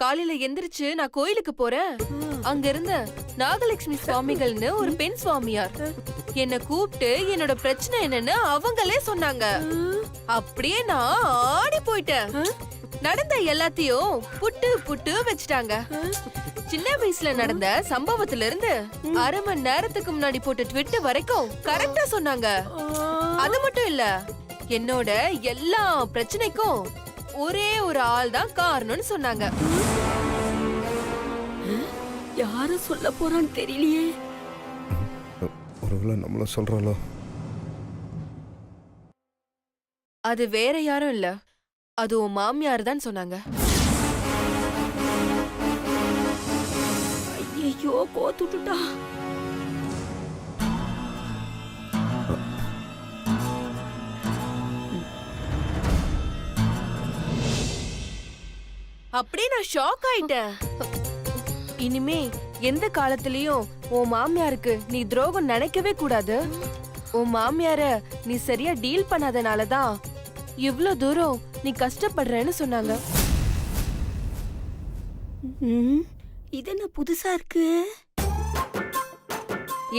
காலையில எந்திரிச்சு நான் கோயிலுக்கு போறேன். அங்க இருந்த நாகலட்சுமி சுவாமிகள்னு ஒரு பெண் சுவாமியார் என்ன கூப்பிட்டு என்னோட பிரச்சனை என்னன்னு அவங்களே சொன்னாங்க. அப்படியே நான் ஆடி போயிட்டேன். நடந்த எல்லாத்தையும் புட்டு புட்டு வச்சுட்டாங்க. சின்ன வயசுல நடந்த சம்பவத்துல இருந்து அரை மணி நேரத்துக்கு முன்னாடி போட்ட ட்விட் வரைக்கும் கரெக்டா சொன்னாங்க. அது மட்டும் இல்ல, என்னோட எல்லா பிரச்சனைக்கும் ஒரே ஒரு ஆள் தான் காரணம்னு சொன்னாங்க. யார சொல்ல போறான்னு தெரியலையே. ஒருவேளை நம்மள சொல்றாளோ? அது வேற யாரும் இல்ல, அது உன் மாமியார் தான் சொன்னாங்க. ஐயோ கோத்துட்டா. அப்படியே நான் ஷாக் ஆயிட்டேன். இனிமே எந்த காலத்திலயும் உன் மாமியாருக்கு நீ துரோகம் நினைக்கவே கூடாது. உன் மாமியார நீ சரியா டீல் பண்ணாதனாலதான் இவ்ளோ தூரம் நீ கஷ்டப்படுறேன்னு சொன்னாங்க. இது என்ன புதுசா இருக்கு?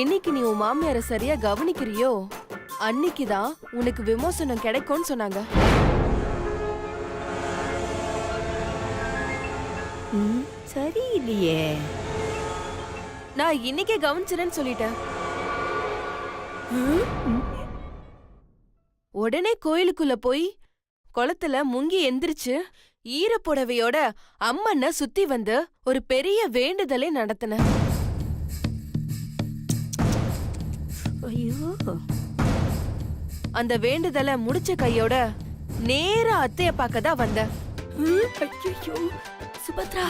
என்னைக்கு நீ உன் மாமியார சரியா கவனிக்கிறியோ அன்னைக்குதான் உனக்கு விமோசனம் கிடைக்கும்னு சொன்னாங்க. சரி இல்லையே. நான் இன்னைக்கே கவனிச்சிரேன்னு சொல்லிட்டேன். உடனே கோயிலுக்குள்ள போய் குளத்துல முங்கி எந்திரிச்சு ஈரப்புடவையோட அம்மனை சுத்தி வந்து ஒரு பெரிய வேண்டுதலை நடத்தின. ஐயோ, அந்த வேண்டுதலை முடிச்ச கையோட நேரா அத்தைய பார்க்கதான் வந்த. ஐயோ சுபத்ரா,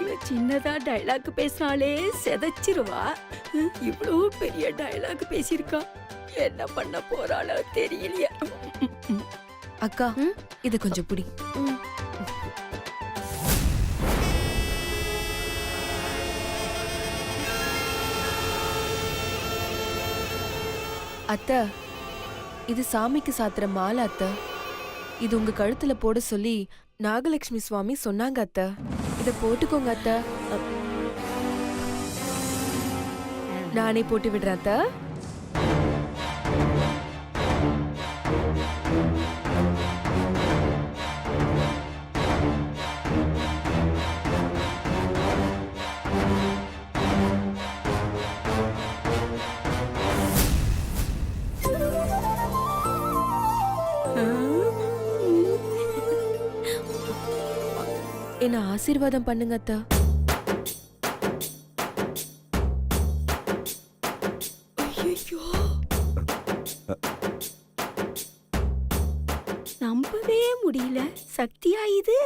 இவ சின்னதா டைலாக் பேசினாலே செதச்சிருவா. இவ்வளவு பெரிய டைலாக் பேசியிருக்கா. என்ன பண்ண போறாளோ தெரியலையே. அக்கா, இது கொஞ்சம் புடி. அத்தை, இது சாமிக்கு சாத்துற மாலை அத்தை. இது உங்க கழுத்துல போட சொல்லி நாகலட்சுமி சுவாமி சொன்னாங்க அத்தை. இத போட்டுக்கோங்க அத்தை. நானே போட்டு விடுறேன் அத்தை. என்ன ஆசீர்வாதம் பண்ணுங்க அத்தா. ஐயோ, நம்பவே முடியல. சக்தியா இது?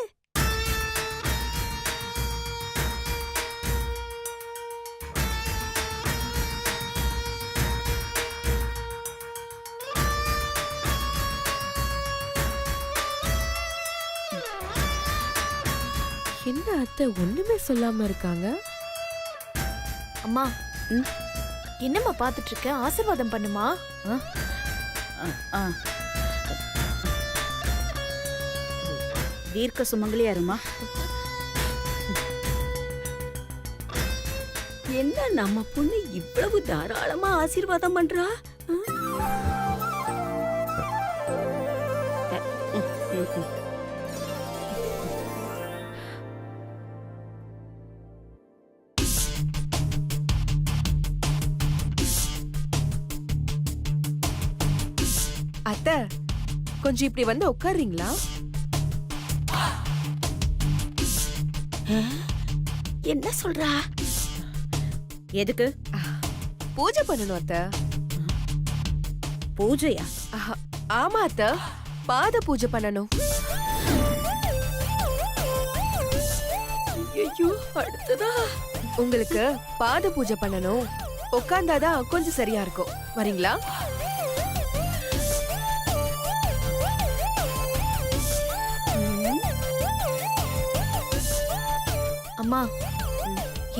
என்ன அத்தை ஒண்ணுமே சொல்லாம இருக்காங்க? அம்மா, என்னம்மா பாத்துட்டு இருக்க? ஆசீர்வாதம் பண்ணுமா. தீர்க்க சுமங்கலியா இருமா. என்ன நம்ம பொண்ணு இவ்வளவு தாராளமா ஆசீர்வாதம் பண்றா? அத்தை, கொஞ்சம் இப்படி வந்து உட்கார்றீங்களா? என்ன சொல்றா? எதுக்கு? பூஜை பண்ணணும் அத்தை. பூஜையா? ஆமா அத்தை, பாத பூஜை பண்ணணும். ஐயோ, அடுத்ததா உங்களுக்கு பாத பூஜை பண்ணணும். உட்கார்ந்தாதான் கொஞ்சம் சரியா இருக்கும். வரீங்களா? அம்மா,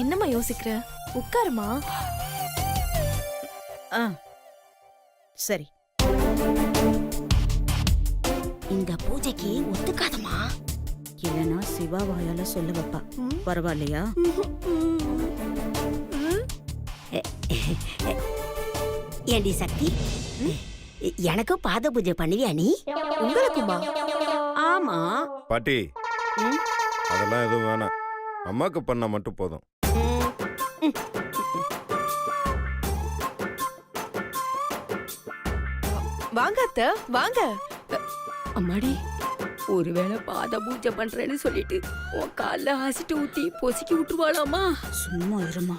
என்னம்மா யோசிக்கிற? உட்காருமா. சரி. இந்த பூஜைக்கு ஒத்துக்காதமா. இல்லைன்னா சிவா வாயால சொல்ல வைப்பா. பரவாயில்லையா? ஏண்டி சக்தி, எனக்கும் பாத பூஜை பண்ணுவியா நீ? உங்களுக்குமா? ஆமா. பாட்டி அதெல்லாம் எதுவும் வேணாம், அம்மாக்கு பண்ணா மட்டும் போதும். வாங்க அத்த, வாங்க. அம்மாடி, ஒருவேளை பாத பூஜை பண்றேன்னு சொல்லிட்டு உன் கால்ல ஆசிட்டு ஊத்தி பொசுக்கி விட்டுருவாளாமா? சும்மா இருமா.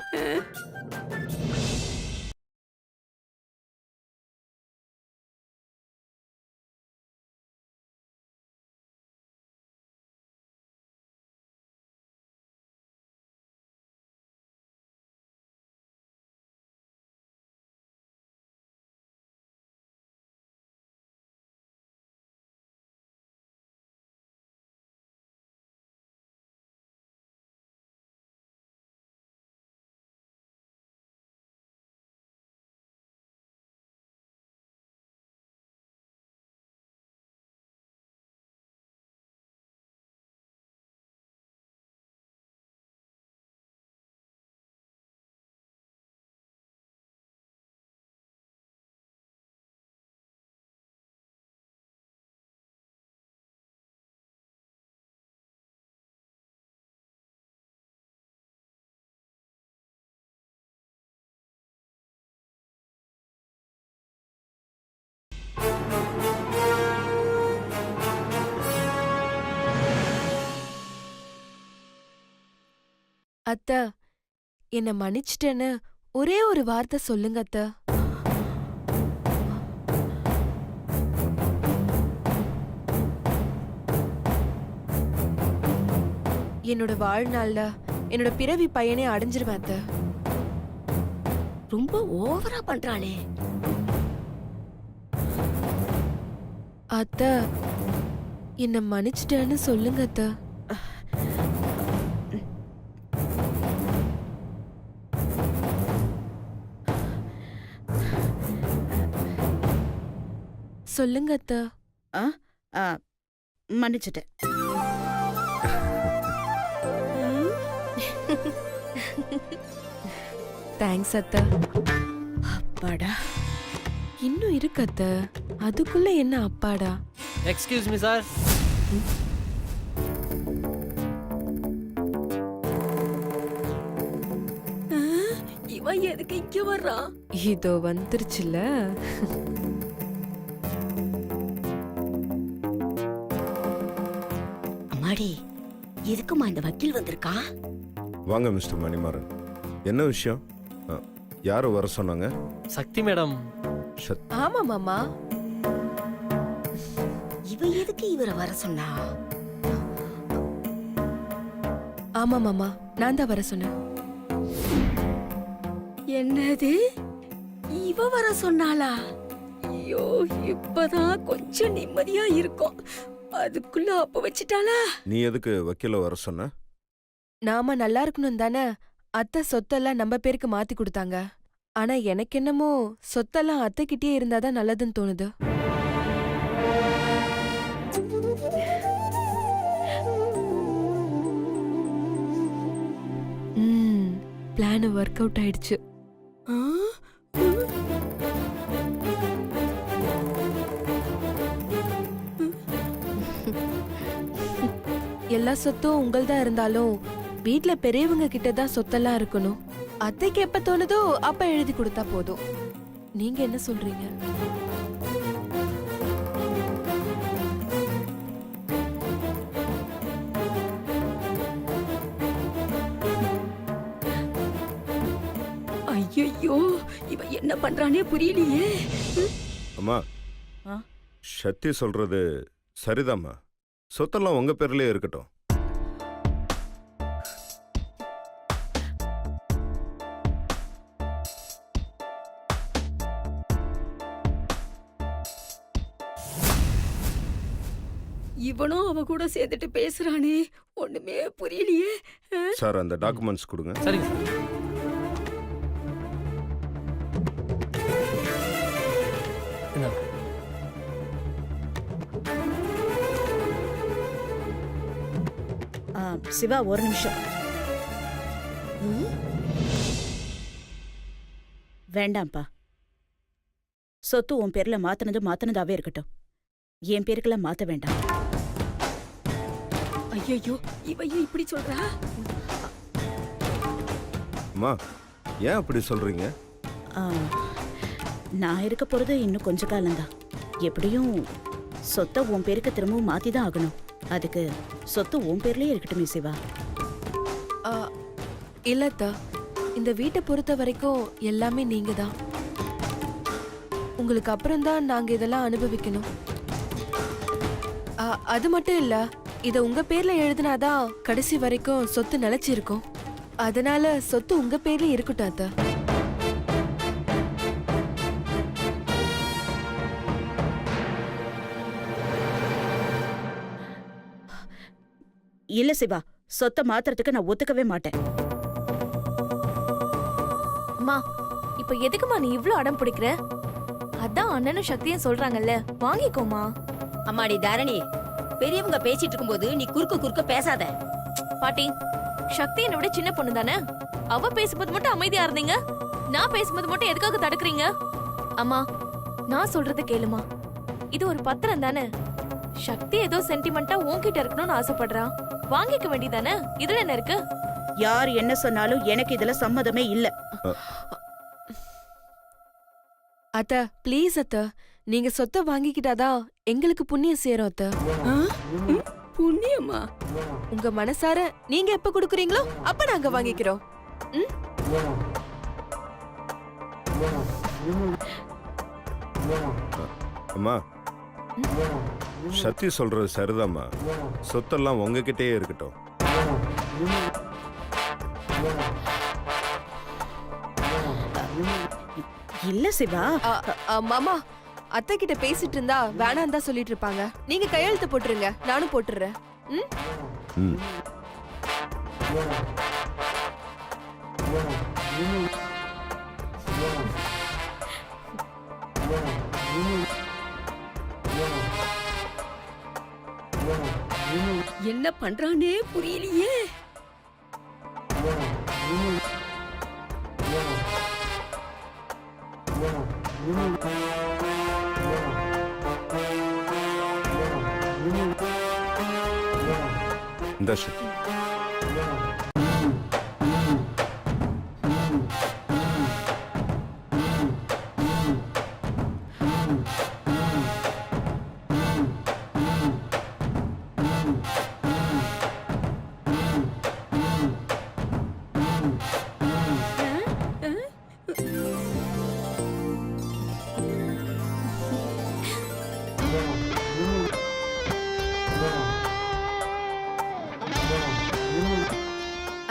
அத்த, என்ன மன்னிச்சிட்டேன்னு ஒரே ஒரு வார்த்தை சொல்லுங்க அத்த. என்னோட வாழ்நாள்ல என்னோட பிறவி பையனே அடைஞ்சிருவேன் அத்த. ரொம்ப ஓவரா பண்றாளே. அத்த, என்ன மன்னிச்சிட்டேன்னு சொல்லுங்க அத்த. சொல்லுங்க அத்த. ஆ ஆ, மன்னிச்சிட்டேன். தேங்க்ஸ் அத்த. அப்பாடா. இன்னும் இருக்கு அத்த, அதுக்குள்ள என்ன அப்பாடா? Excuse me sir. இவன் எதுக்கு இங்க வர்றான்? இதோ வந்துருச்சுல. அம்மாடி, எதுக்குமா இந்த வக்கீல் வந்திருக்கா? வாங்க மிஸ்டர் மணிமாறன், என்ன விஷயம்? யாரை வர சொன்னாங்க? சக்தி மேடம். ஆமா மாமா. இவன் எதுக்கு இவரை வர சொன்னா? ஆமா மாமா, நான் தான் வர சொன்னேன். என்னது, இவ வர சொன்னாளா? ஐயோ, இப்பதான் கொஞ்சம் நிம்மதியா இருக்கும், அதுக்குள்ள அப்ப வச்சிட்டாளா? நீ எதுக்கு வக்கீல வர சொன்ன? நாம நல்லா இருக்கணும் தானே அத்தை சொத்தெல்லாம் நம்ம பேருக்கு மாத்தி கொடுத்தாங்க. ஆனா எனக்கு என்னமோ சொத்தெல்லாம் அத்தை கிட்டே இருந்தாதான் நல்லதுன்னு தோணுது. பிளான் ஒர்க் அவுட் ஆயிடுச்சு. எல்லா சொத்தும் உங்கள்தான் இருந்தாலும் வீட்ல பெரியவங்க கிட்ட தான் சொத்தெல்லாம் இருக்கணும். அத்தைக்கு எப்ப தோணுதோ அப்ப எழுதி கொடுத்தா போதும். நீங்க என்ன சொல்றீங்க? ஐயோ, இவ என்ன பண்றானே புரியலையே. அம்மா, ஆ? சக்தி சொல்றது சரிதாம்மா, சொத்தெல்லாம் உங்க பேர்லயே இருக்கட்டும். இவனும் அவ கூட சேர்ந்துட்டு பேசுறானே, ஒண்ணுமே புரியலையே. சார், அந்த டாக்குமெண்ட்ஸ் கொடுங்க. சரிங்க சார். இந்தாங்க. சிவா ஒரு நிமிஷம். வேண்டாம்ப்பா. சொத்து உன் பேர்ல மாத்தினதாவே இருக்கட்டும். என் பேருக்கெல்லாம் மாத்த வேண்டாம். ஐயோ இவையும் இப்படி சொல்றா? அம்மா ஏன் அப்படி சொல்றீங்க? ஆ, நான் இருக்க போறது இன்னும் கொஞ்ச காலம்தான். எப்படியும் சொத்தை உன் பேருக்கு திரும்பவும் மாத்தி தான் ஆகணும். அதுக்கு சொத்து உன் பேர்லயே இருக்கட்டுமே சிவா. ஆ, இல்லத்தா, இந்த வீட்டை பொறுத்த வரைக்கும் எல்லாமே நீங்க தான். உங்களுக்கு அப்புறம் தான் நாங்க இதெல்லாம் அனுபவிக்கணும். அது மட்டும் இல்ல, இத உங்க பேர்ல எழுதினாதான் கடைசி வரைக்கும் சொத்து நிலைச்சு இருக்கும். அதனால சொத்து உங்க பேர்ல இருக்கட்டும் அத்தா. இல்ல சிவா, சொத்தை மாத்துறதுக்கு நான் ஒத்துக்கவே மாட்டேன். அம்மா இப்ப எதுக்குமா நீ இவ்ளோ அடம் பிடிக்கிற? அதான் அண்ணனும் சக்தியும் சொல்றாங்கல்ல, வாங்கிக்கோமா. அம்மாடி தாரணி, பெரியவங்க பேசிட்டு இருக்கும்போது நீ குறுக்க பேசாத. பாட்டி, சக்தி என்னை விட சின்ன பொண்ணு தானே. அவ பேசும்போது மட்டும் அமைதியா இருந்தீங்க, நான் பேசும்போது மட்டும் எதுக்காக தடுக்கிறீங்க? அம்மா நான் சொல்றத கேளுமா. இது ஒரு பத்திரம் தானே. சக்தி ஏதோ சென்டிமெண்டா உன்கிட்ட இருக்கணும்னு ஆசைப்படுறா, வாங்கிக்க வேண்டியதானே. இதுல என்ன இருக்கு? யார் என்ன சொன்னாலும் எனக்கு இதுல சம்மதமே இல்ல. அத்த ப்ளீஸ் அத்த, நீங்க சொத்தை வாங்கிக்கிட்டாதான் எங்களுக்கு புண்ணியம் சேரும் அத்த. புண்ணியம்மா? உங்க மனசார நீங்க எப்ப குடுக்குறீங்களோ அப்ப நாங்க வாங்கிக்கிறோம். ம்? அம்மா சக்தி சொல்றது சரிதாம்மா. சொத்தெல்லாம் உங்ககிட்டயே இருக்கட்டும். இல்ல சிவா. மாமா, அத்தை கிட்ட பேசிட்டு இருந்தா வேணாம் தான் சொல்லிட்டு இருப்பாங்க. நீங்க கையெழுத்து போட்டுருங்க, நானும் போட்டுறேன். ம்? ம். என்ன பண்றானே புரியலையே. இந்த சக்தி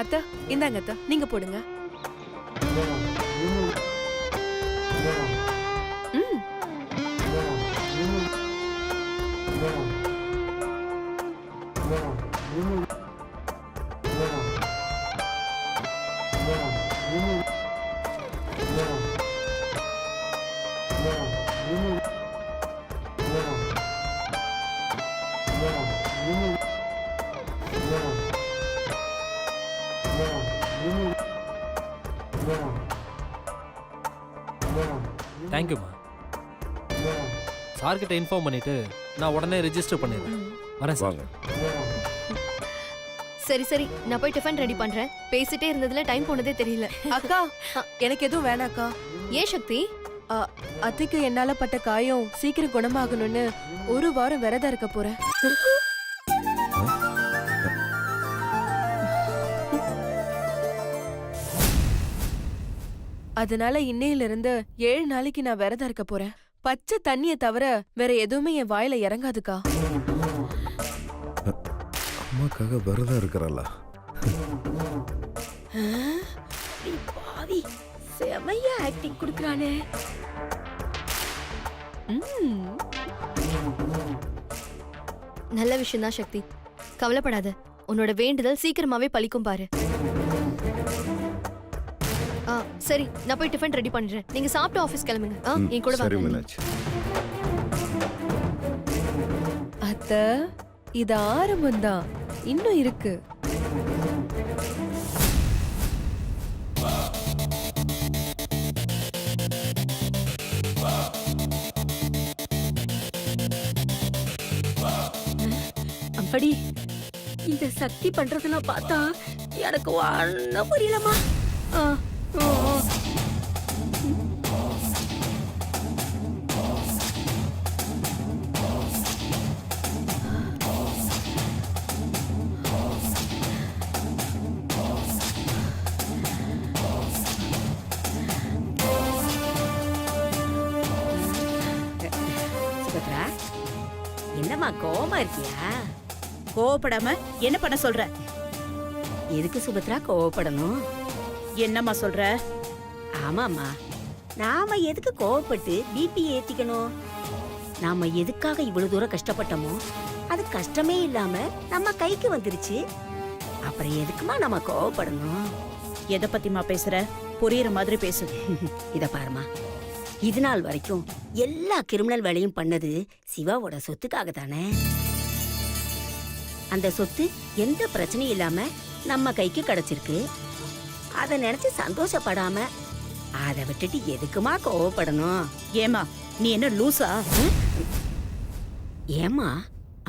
அத்தை இந்தாங்க அத்தை, நீங்க போடுங்க. ம். தேங்க்யூம்மா. சார்கிட்ட இன்ஃபார்ம் பண்ணிட்டு நான் உடனே ரெஜிஸ்டர் பண்ணிடுறேன். வரேன் சார். வாங்க. சரி சரி, நான் போய் டிஃபன் ரெடி பண்றேன். பேசிட்டே இருந்ததுல டைம் போனதே தெரியல. அக்கா, எனக்கு எதுவும் வேணாக்கா. ஏன் சக்தி? அத்தைக்கு என்னால பட்ட காயம் சீக்கிரம் குணமாகணும்னு ஒரு வாரம் விரதம் இருக்க போறேன். அதனால இன்னையில இருந்து 7 நாளைக்கு நான் விரதம் இருக்க போறேன். பச்சை தண்ணிய தவிர வேற எதுவுமே என் வாயில இறங்காதுக்கா. அம்மாக்காக விரதம் இருக்கிறாளா? பாவி, செமையா ஆக்டிங் குடுக்கறானே. நல்ல விஷயம் தான் சக்தி, கவலைப்படாத. உன்னோட வேண்டுதல் சீக்கிரமாவே பலிக்கும் பாரு. சரி, நான் போய் டிஃபன் ரெடி பண்றேன். நீங்க சாப்பிட்டு ஆபீஸ் கிளம்புங்க. என் கூட சரி வாங்க. மீனாட்சி. அத்தை, இது ஆரம்பம்தான், இன்னும் இருக்கு. அம்மாடி இந்த சக்தி பண்றதெல்லாம் பார்த்தா எனக்கு ஒன்னும் புரியலம்மா. ஆ, ஆ, ஆ. சுபத்ரா, என்னம்மா கோவமா இருக்கியா? கோவப்படாம என்ன பண்ண சொல்ற? எதுக்கு சுபத்ரா கோவப்படணும்? என்னம்மா சொல்ற? ஆமாம்மா, நாம எதுக்கு கோவப்பட்டு பிபி ஏத்திக்கணும்? நாம எதுக்காக இவ்வளவு தூரம் கஷ்டப்பட்டோமோ அது கஷ்டமே இல்லாம நம்ம கைக்கு வந்துருச்சு. அப்புறம் எதுக்குமா நம்ம கோவப்படணும்? எதை பத்திமா பேசுற? புரியுற மாதிரி பேசு. இத பாருமா, இது நாள் வரைக்கும் எல்லா கிரிமினல் வேலையும் பண்ணது சிவாவோட சொத்துக்காக தானே. அந்த சொத்து எந்த பிரச்சனையும் இல்லாம நம்ம கைக்கு கிடைச்சிருக்கு. அத நினைச்சு சந்தோஷப்படாம அதை விட்டுட்டு எதுக்குமா கோவப்படணும்? ஏமா நீ என்ன லூசா? ஏமா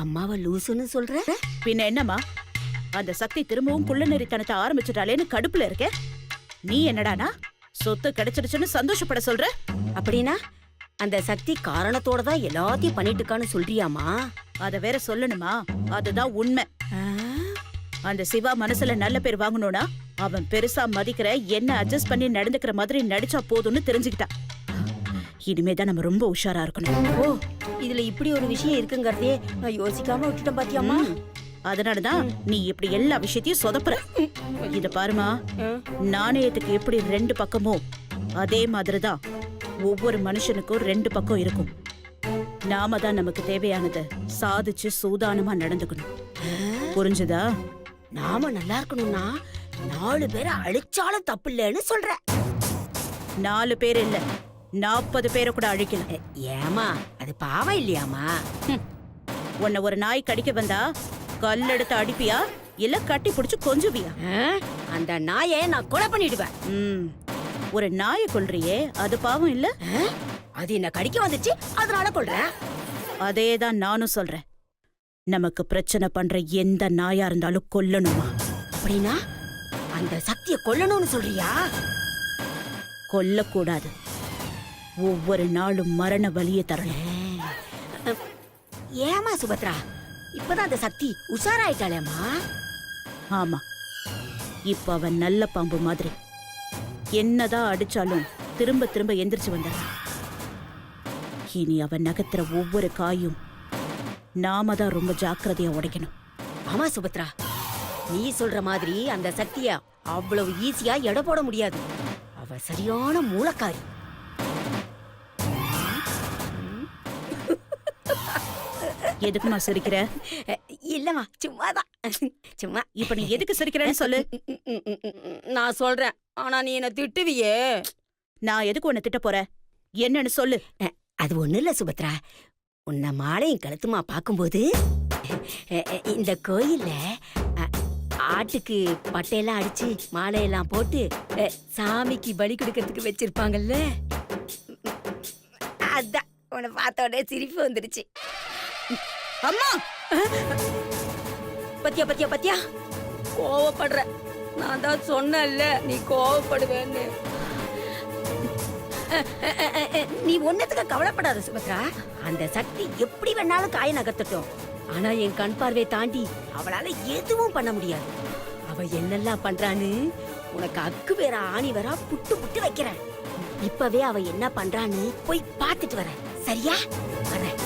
அம்மாவை லூசுன்னு சொல்ற? பின்ன என்னம்மா, அந்த சக்தி திரும்பவும் குள்ளநெறித்தனத்தை ஆரம்பிச்சுட்டாலேன்னு கடுப்புல இருக்க. நீ என்னடானா சொத்து கிடைச்சிடுச்சுன்னு சந்தோஷப்பட சொல்ற? அப்படின்னா அந்த சக்தி காரணத்தோட தான் எல்லாத்தையும் பண்ணிட்டு இருக்கான்னு சொல்றியாமா? அத வேற சொல்லணுமா? அதுதான் உண்மை. அந்த சிவா மனசுல நல்ல பேர் வாங்கணும்னா அவன் பெருசா மதிக்கிற என்ன அட்ஜஸ்ட் பண்ணி நடந்துக்கிற மாதிரி நடிச்சா போதும்னு தெரிஞ்சுக்கிட்டான். இனிமேதான் நம்ம ரொம்ப உஷாரா இருக்கணும். ஓ, இதுல இப்படி ஒரு விஷயம் இருக்குங்கறதே நான் யோசிக்காம விட்டுட்டேன் பாத்தியாமா. அதனாலதான் நீ இப்படி எல்லா விஷயத்தையும் சொதப்புற. இத பாருமா, நாணயத்துக்கு எப்படி ரெண்டு பக்கமோ அதே மாதிரிதான் ஒவ்வொரு மனுஷனுக்கும் ரெண்டு பக்கம் இருக்கும். நாம தான் நமக்கு தேவையானதை சாதிச்சு சூதானமா நடந்துக்கணும். புரிஞ்சுதா? நாம நல்லா இருக்கணும்னா 4 பேரை அழிச்சாலும் தப்பு இல்லைன்னு சொல்ற. 4 பேர் இல்ல, 40 பேரை கூட அழிக்கலாம். ஏமா அது பாவம் இல்லையாமா? உன்னை ஒரு நாய் கடிக்க வந்தா கல்லெடுத்து அடிப்பியா இல்ல கட்டி புடிச்சு கொஞ்சுவியா? அந்த நாயை நான் கொலை பண்ணிடுவேன். ஒரு நாயை கொல்றியே, அது பாவம் இல்ல? அது என்ன கடிக்க வந்துச்சு அதனால கொல்றேன். அதேதான் நானும் சொல்றேன். நமக்கு பிரச்சனை பண்ற எந்த நாயா இருந்தாலும் கொல்லணுமா? அப்படின்னா அந்த சக்தியை கொல்லணும்னு சொல்றியா? கொல்லக்கூடாது. ஒவ்வொரு நாளும் மரண வலியை தரணும். ஏமா சுபத்ரா, இப்பதான் அந்த சக்தி உஷாராயிட்டாளேமா? ஆமா, இப்ப அவன் நல்ல பாம்பு மாதிரி என்னதான் அடிச்சாலும் திரும்ப திரும்ப எந்திரிச்சு வந்தான். இனி அவன் நகர்த்துற ஒவ்வொரு காயும் நாம தான் ரொம்ப ஜாக்கிரதையா உடைக்கணும். ஆமா சுபத்ரா, நீ சொல்ற மாதிரி அந்த சக்திய அவ்வளவு ஈஸியா எடை போட முடியாது. அவ சரியான மூலக்காரி. எதுக்குமா சிரிக்கிற? இல்லம்மா, சும்மாதான். சும்மா. இப்ப நீ எதுக்கு சிரிக்கிறேன்னு சொல்லு. நான் சொல்றேன், ஆனா நீ என்ன திட்டுவியே. நான் எதுக்கு உன்னை திட்ட போறேன்? என்னன்னு சொல்லு. அது ஒண்ணு இல்ல சுபத்ரா, உன்னை மாலையும் கழுத்துமா பாக்கும்போது இந்த கோயில்ல ஆட்டுக்கு பட்டையெல்லாம் அடிச்சு மாலையெல்லாம் போட்டு சாமிக்கு பலி கொடுக்கறதுக்கு வச்சிருப்பாங்கல்ல, அதான் உன்னை பார்த்த உடனே சிரிப்பு வந்துருச்சு. அம்மா, பத்தியா பத்தியா பத்தியா கோவப்படுற? நான் தான் சொன்னேன்ல நீ கோவப்படுவேன்னு. நீ ஒன்னத்துக்கு கவலைப்படாத சுபத்ரா. அந்த சக்தி எப்படி வேணாலும் காய நகர்த்தட்டும். ஆனா என் கண் பார்வை தாண்டி அவளால எதுவும் பண்ண முடியாது. அவ என்னெல்லாம் பண்றான்னு உனக்கு அக்கு வேற ஆணி வேற புட்டு புட்டு வைக்கிறேன். இப்பவே அவ என்ன பண்றான்னு போய் பார்த்துட்டு வரேன். சரியா? வரேன்.